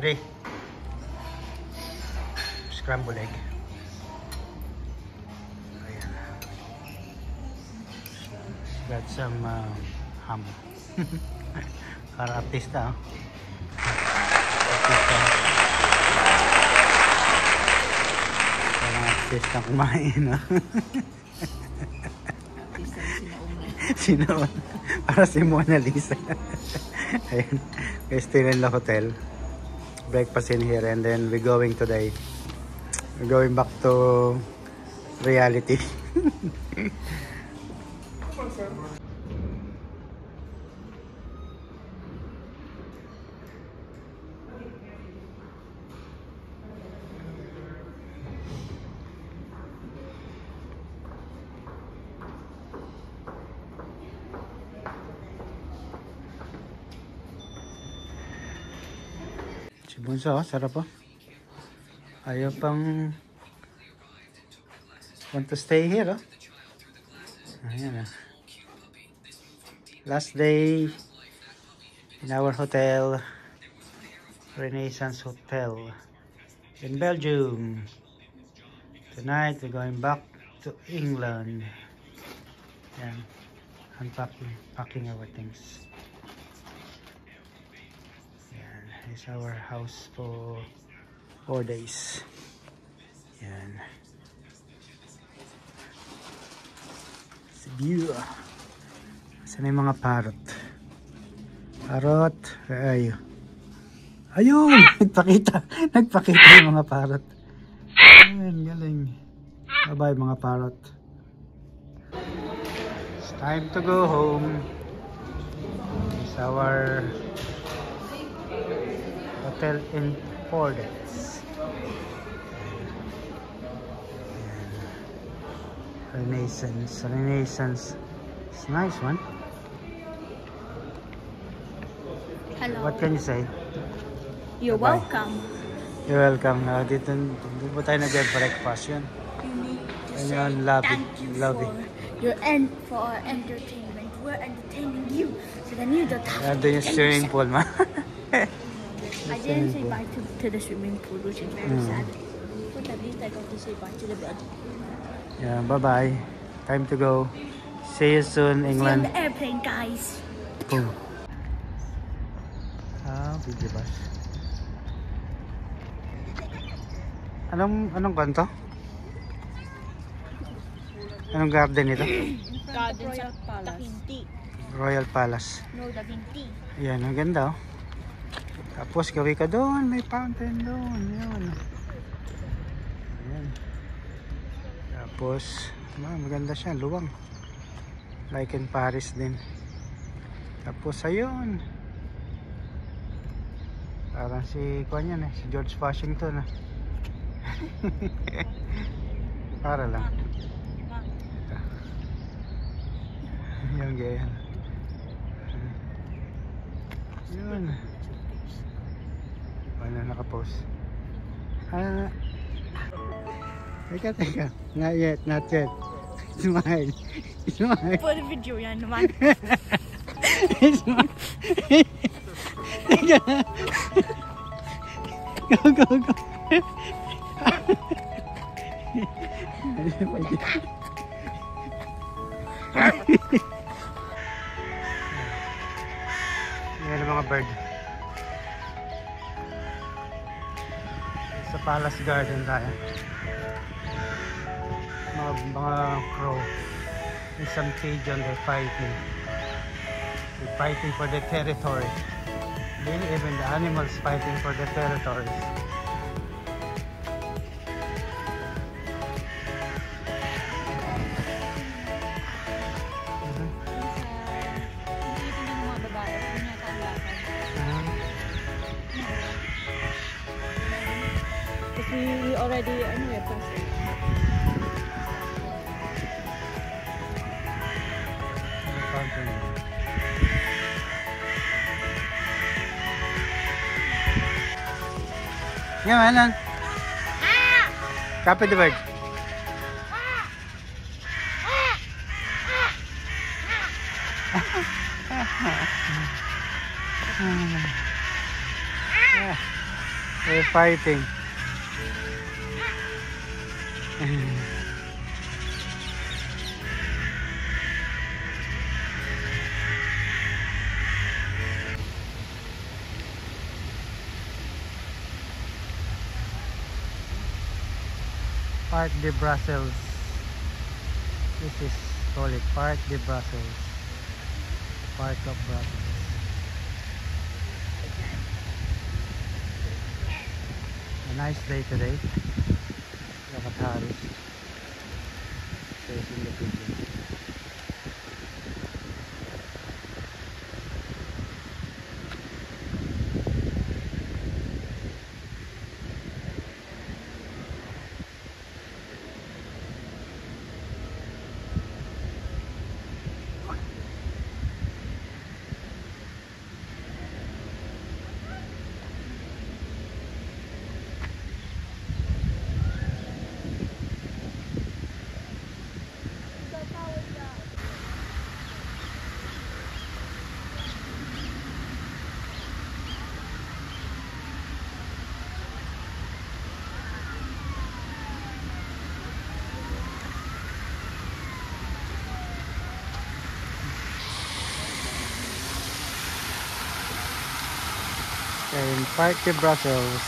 3. Scrambled egg. Ayan. Got some ham. Para artista, oh. Artista. Parang artista kumain, oh. Artista na sinauna. Sinauna. Para si Mona Lisa. Ayan. We're still in the hotel. Breakfast in here and then we're going today. We're going back to reality. Si Bunso, oh, sarap, oh. Ayaw pang want to stay here, oh. Ayan, oh. Last day in our hotel, Renaissance Hotel in Belgium. Tonight we're going back to England. Ayan, packing our things. Is our house for 4 days. Yan. It's view. Saan yung mga parrot? Parrot. Ay. Ayun! Nagpakita yung mga parrot. Ayun, galing. Bye-bye mga parrot. It's time to go home. It's our hotel in 4 days. Renaissance. It's a nice one. Hello. What can you say? You're Bye. welcome. You're welcome. Dito po tayo nag-breakfast yun. Ayun, lobby. For our entertainment. We're entertaining you. So then you don't have Nandun yung swimming pool, ma. I didn't say bye to the swimming pool, which is very sad. But at least I got to say bye to the bed. Yeah, bye-bye. Time to go. See you soon, England. See you on the airplane, guys. Boom. Video bus. Anong kanto? Anong garden ito? Garden sa Palace. Royal Palace. No, Da Vinci. Yan, ang ganda, oh. Tapos gawi ka doon, may fountain doon. Yan. Ayan. Tapos, maganda siya, luwang. Like in Paris din. Tapos, ayun. Parang si si George Washington, ah. Para lang. Ito. Yung ganyan. Yun. Ano nakapost? Teka. Not yet. Smile. For the video yan naman. Smile. Teka. Go. Yan ang mga bird. Sa Palace Garden tayo. Mga crow. In some pigeon they're fighting. They're fighting for their territory. Even the animals fighting for their territories. We already anyway passed it. Yeah, man. Copy the bird. They're fighting. Parc de Brussels. This is call it Parc de Brussels. Park of Brussels. A nice day today. Look at Harris facing the pigeons. In Parc de Brussels.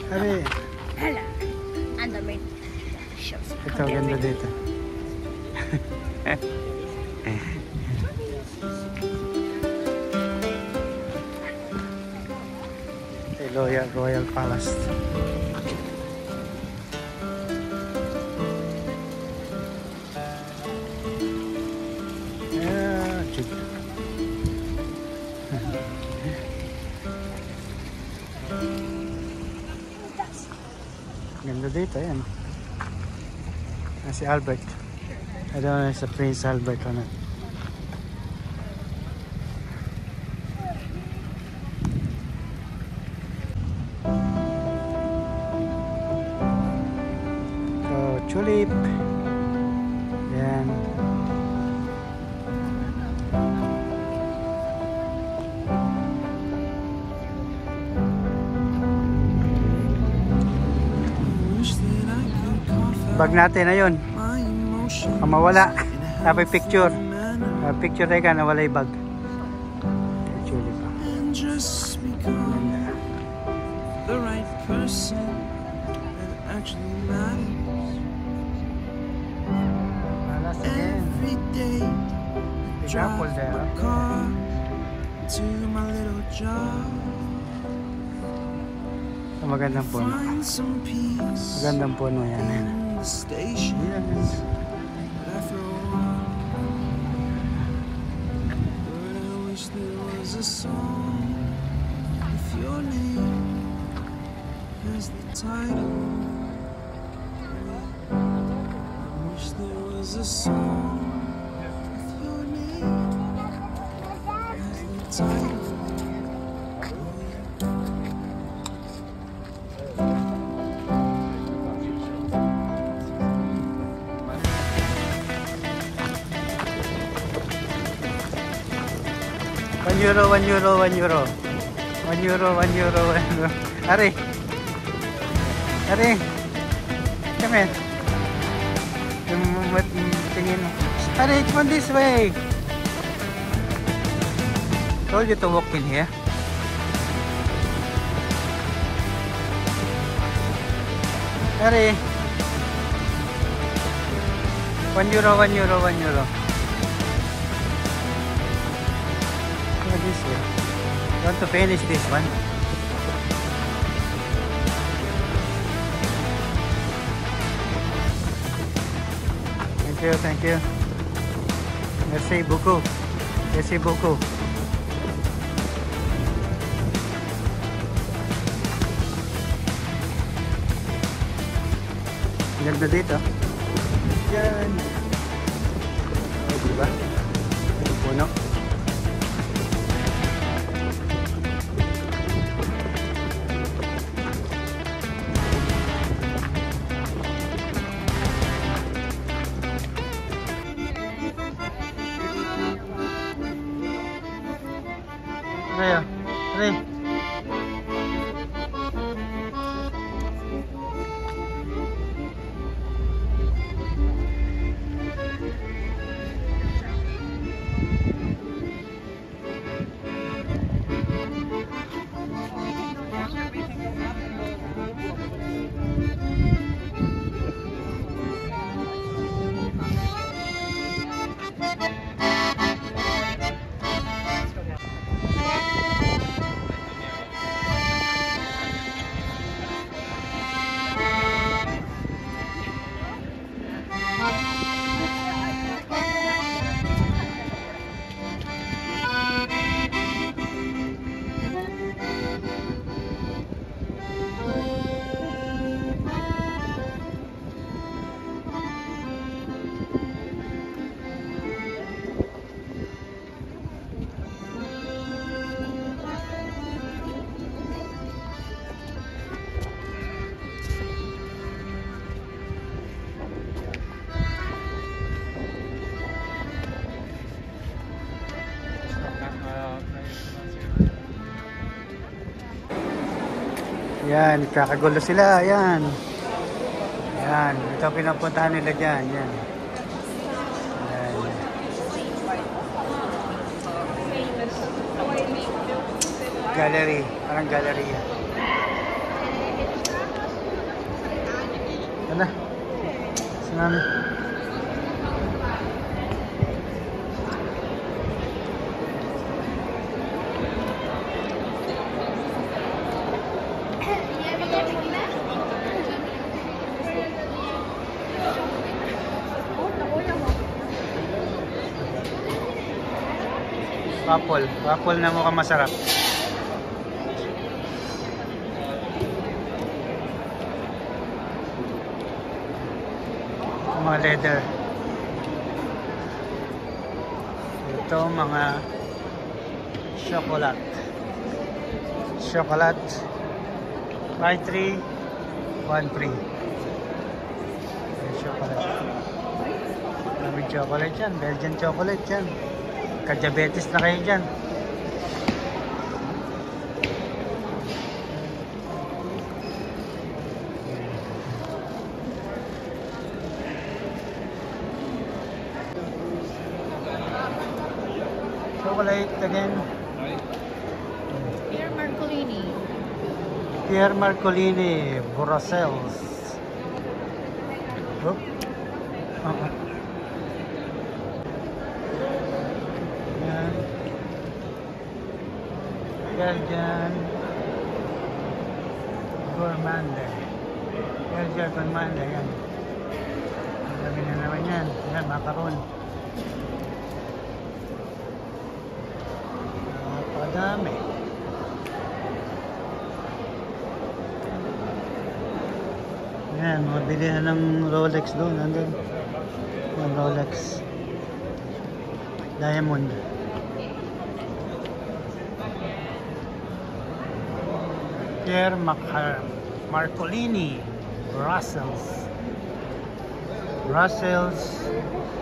Hari. Hello. And the main shows. Ito, ganda dito. Royal Palace. Ganda dito, yan. Si Albert. I don't know if it's Prince Albert or not. So, tulip. Yan. Bag natin na yun. Mawala. Tapos picture. Picture tayo ka, nawala yung bag. Actually pa. The right person that actually matters. Every day I drive my car to my little job. Magandang puno. Find some peace. Magandang puno yan. In the station. After a while, but I wish there was a song with your name as the title. I wish there was a song with your name as the title. 1 euro, 1 euro, 1 euro. 1 euro, 1 euro, 1 euro. Ari. Ari. Come here. Tingin. Ari, come on this way. Told you to walk in here. Ari. 1 euro, 1 euro, 1 euro. Go this way. You want to finish this one? Thank you, thank you. Merci beaucoup. Merci beaucoup. Ganda dito. Yan. Ay, diba? Puno. Ayo, Ray. Yan, kakagulo sila. Yan. Yan. Ito pinapuntahan nila dyan. Yan. Yan. Gallery. Parang gallery yan. Yan na. Sinami. Waffle. Waffle na mukhang masarap. Mga leather. Ito mga chocolate. Chocolate. Buy 3, 1 free. Chocolate. May chocolate yan. Belgian chocolate yan. Ka-diabetes na kayo dyan. Chocolate again. Pierre Marcolini. Pierre Marcolini, Brussels. Oh. Belgian Gourmande. Belgian Gourmande, yan. Ang dami na naman yan. Yan, macaron. Napadami. Yan, mabili na ng Rolex doon. Nandun. Yung Rolex. Diamond. Pierre Marcolini, Brussels. Brussels.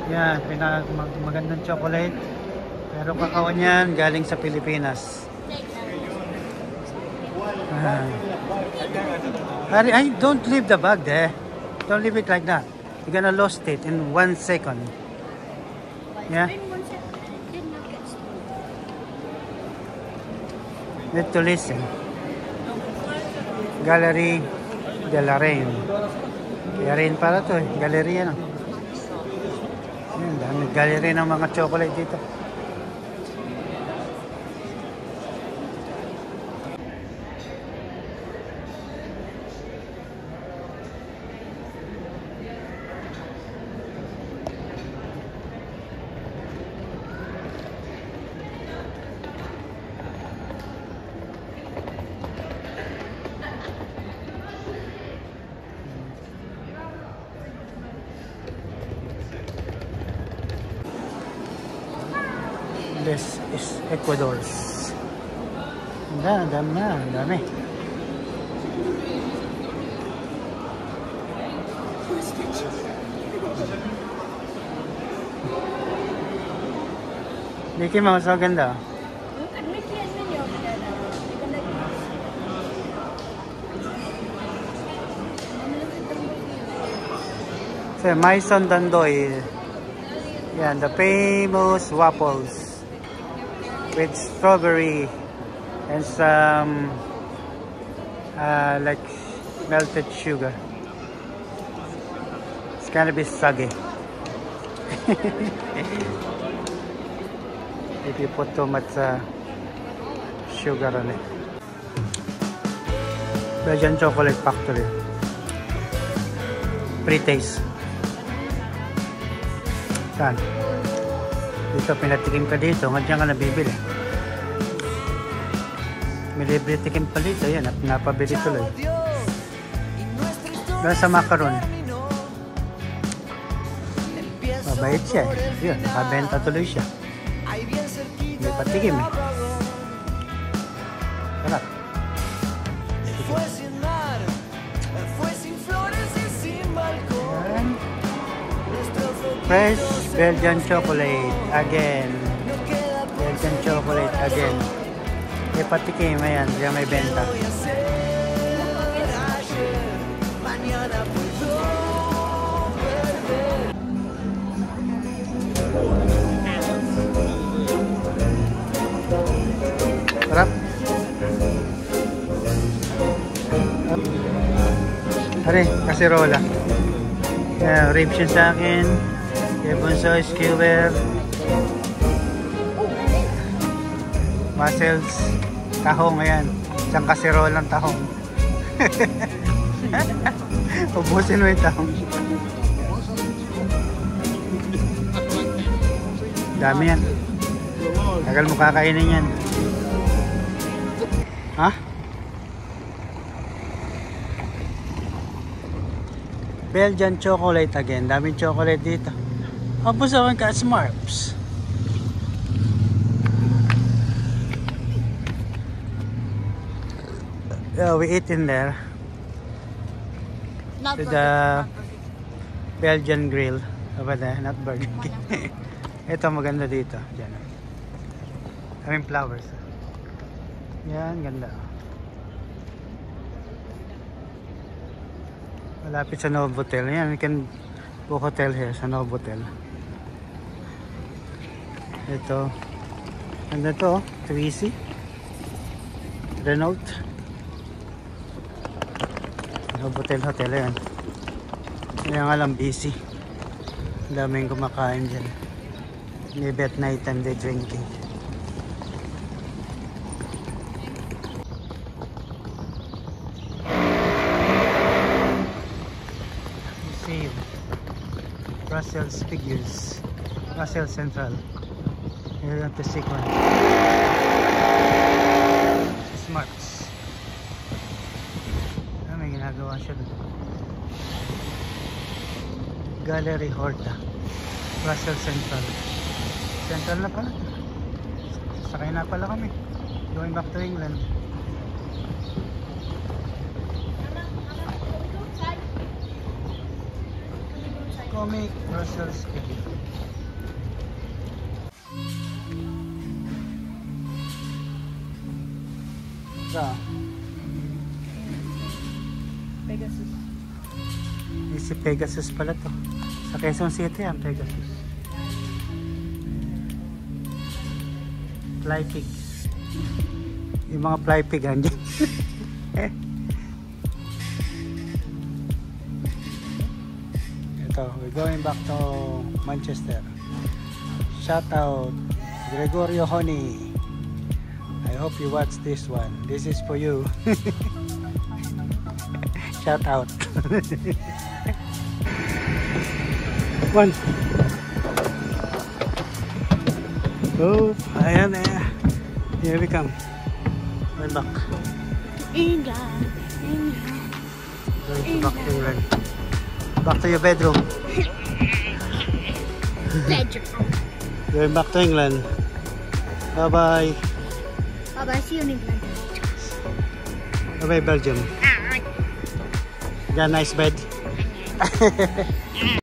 Yan, magandang chocolate. Pero kakao niyan galing sa Pilipinas. Harry, don't leave the bag there. Don't leave it like that. You're gonna lost it in 1 second. Yeah? Need to listen. Gallery de la Reine. Kaya rin para to eh. Gallery ano. Ayan, dami gallery ng mga chocolate dito. This is Ecuador. Dami. Mickey Mouse, ang ganda. Bukan Mickey and Minnie over there now. So, Maison Dandoy. Yan, the famous waffles with strawberry and some like melted sugar. It's gonna be soggy if you put too much sugar on it. Belgian Chocolate Factory. Pre-taste. Saan? Dito, pinatikim ka dito, ngadyan ka nabibili. May libre tikim pa dito, yan, napabili tuloy. Dahil sa macaron. Mabait siya eh. Yun, nakabenta tuloy siya. May patikim eh. Sarap. Yan. Fresh Belgian chocolate again. Belgian chocolate again. May patikim, ayan, diyan may benta. Sarap. Hari, kasirola. Yeah, ribs yun sa akin. Bunso skewer, mussels, tahong, ayan, isang kasirol ng tahong. Ubusin mo yung tahong. Dami yan, tagal mo kakainin yan. Ha? Belgian chocolate again, daming chocolate dito. Tapos ako ka Smurfs. We eat in there. Not to the Belgian grill. Over there, not Burger King. Ito maganda dito. Diyan. I mean flowers. Yan, ganda. Malapit sa Novotel. Yan, we can book hotel here sa Novotel. Ito. Ganda to, Twizy. Renault. Novotel hotel yan. Kaya nga lang busy. Daming kumakain dyan. Maybe at night time they drinking. See Brussels figures. Brussels Central. Here at the second. Smarts. May ginagawa siya doon. Gallery Horta. Brussels Central. Central na pala. Sakay na pala kami. Going back to England. Comic Brussels figure. Ito. Pegasus. Si Pegasus pala to. Sa Quezon City ang Pegasus. Fly pig. Yung mga fly pig andyan. Ito, we're going back to Manchester. Shout out Gregorio Honey. I hope you watch this one. This is for you. Shout out. One. Oh, ayan eh. Here we come. We're back. England. Going back to England. Back to your bedroom. Bedroom. Going back to England. Bye bye. Bye bye. See you in England. Bye bye Belgium. You got a nice bed.